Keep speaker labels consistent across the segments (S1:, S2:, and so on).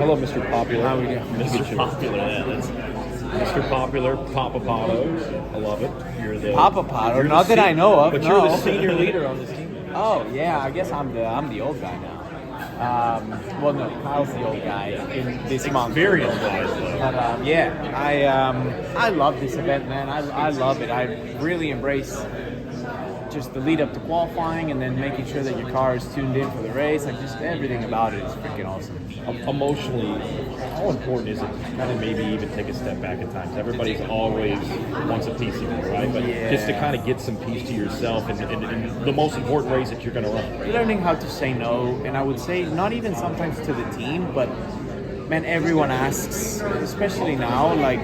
S1: Hello, Mr. Popular.
S2: How we doing?
S1: Mr. Popular, yeah. That's Mr. Popular, Papa Pato. I love it. You're the
S2: Papa Pato?
S1: you're
S2: Not
S1: the
S2: that I know of,
S1: But
S2: no.
S1: you're the senior leader on this team.
S2: Oh yeah, I guess I'm the old guy now. Well, no, Kyle's the old guy in this month.
S1: Very old guy, though.
S2: But I love this event, man. I love it. I really embrace just the lead up to qualifying and then making sure that your car is tuned in for the race. Like just everything about it is freaking awesome.
S1: Emotionally, how important is it to kind of maybe even take a step back at times? Everybody's always wants a piece of you, right? But just to kind of get some peace to yourself in the most important race that you're going to run.
S2: Learning how to say no, and I would say not even sometimes to the team, but man, everyone asks, especially now, like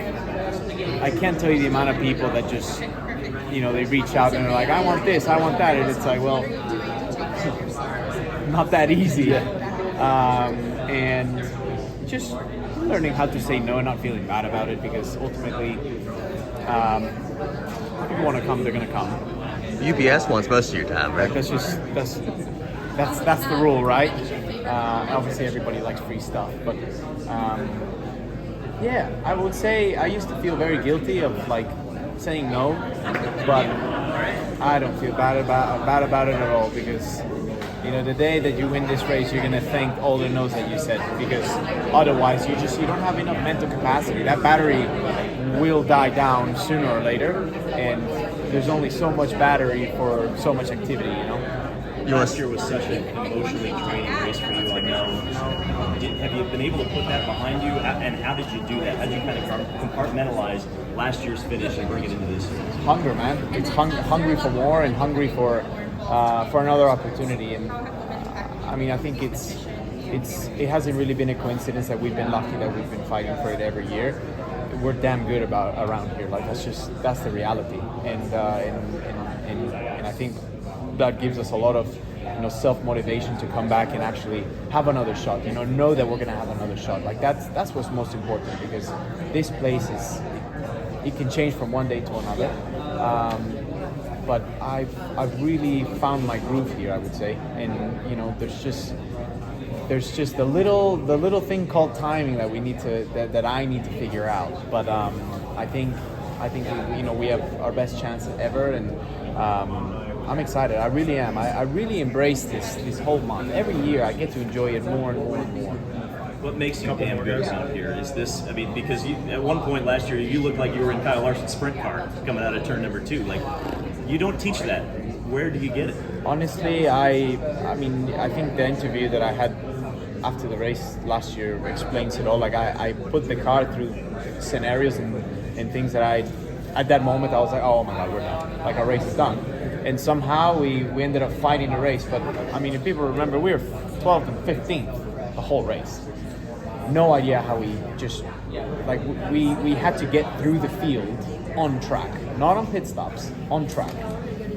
S2: I can't tell you the amount of people that just, you know, they reach out and they're like, I want this, I want that, and it's like, well, not that easy. And just learning how to say no and not feeling bad about it, because ultimately, if people want to come, they're going to come.
S3: UPS wants most of your time, right?
S2: That's the rule, right? Obviously, everybody likes free stuff, but yeah, I would say I used to feel very guilty of like saying no, but I don't feel bad about it at all, because you know the day that you win this race, you're gonna thank all the no's that you said, because otherwise you don't have enough mental capacity. That battery will die down sooner or later, and there's only so much battery for so much activity, you know.
S4: Last year was such an emotionally draining race for you, I know. Have you been able to put that behind you? And how did you do that? How did you kind of compartmentalize last year's finish and bring it into this year?
S2: Hunger, man. It's hungry for more and hungry for another opportunity. And I mean, I think it hasn't really been a coincidence that we've been lucky that we've been fighting for it every year. We're damn good around here. Like that's the reality. And I think that gives us a lot of, you know, self-motivation to come back and actually have another shot. You know that we're gonna have another shot. Like that's what's most important, because this place it can change from one day to another. But I've really found my groove here, I would say. And you know, there's just the little thing called timing that we need to that I need to figure out. But I think you know, we have our best chance ever, and I'm excited. I really am. I really embrace this whole month. Every year I get to enjoy it more and more and more.
S4: What makes you damn good out here? Is this, I mean, because at one point last year you looked like you were in Kyle Larson's sprint car coming out of turn number 2. Like, you don't teach that. Where do you get it?
S2: Honestly, I mean, I think the interview that I had after the race last year explains it all. Like I put the car through scenarios and things that at that moment I was like, oh my God, we're done. Like our race is done. And somehow we ended up fighting the race. But I mean, if people remember, we were 12th and 15th the whole race. No idea how we just, like, we had to get through the field on track, not on pit stops, on track.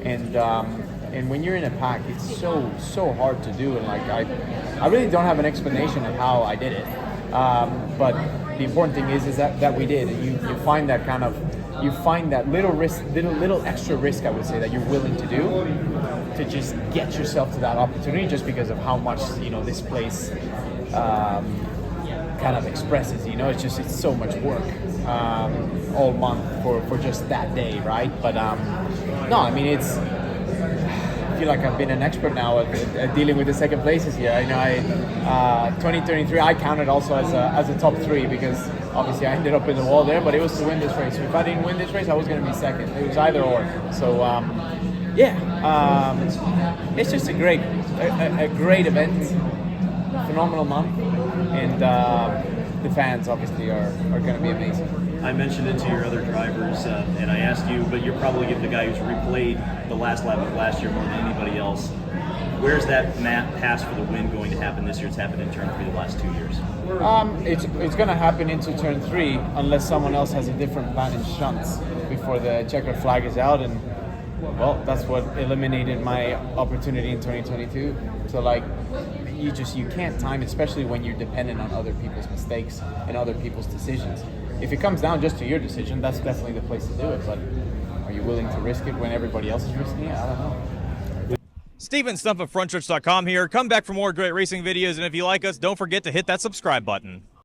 S2: And when you're in a pack, it's so hard to do. And like I really don't have an explanation of how I did it. But the important thing is that we did. And you find that kind of, you find that little risk, little extra risk, I would say, that you're willing to do to just get yourself to that opportunity, just because of how much, you know, this place kind of expresses. You know, it's so much work all month for just that day, right? But no, I mean, I feel like I've been an expert now at dealing with the second places here. I know 2023 I counted also as a top 3, because obviously I ended up in the wall there, but it was to win this race. If I didn't win this race, I was going to be second. It was either or. So it's just a great event, phenomenal month, and the fans obviously are going to be amazing.
S4: I mentioned it to your other drivers, and I asked you, but you're probably the guy who's replayed the last lap of last year more than anybody else. Where's that pass for the win going to happen this year? It's happened in turn 3 the last 2 years.
S2: It's going to happen into turn 3 unless someone else has a different plan in shunts before the checkered flag is out, and well, that's what eliminated my opportunity in 2022. So like, you can't time, especially when you're dependent on other people's mistakes and other people's decisions. If it comes down just to your decision, that's definitely the place to do it. But are you willing to risk it when everybody else is risking it? I don't know.
S5: Steven Stump of Frontstretch.com here. Come back for more great racing videos, and if you like us, don't forget to hit that subscribe button.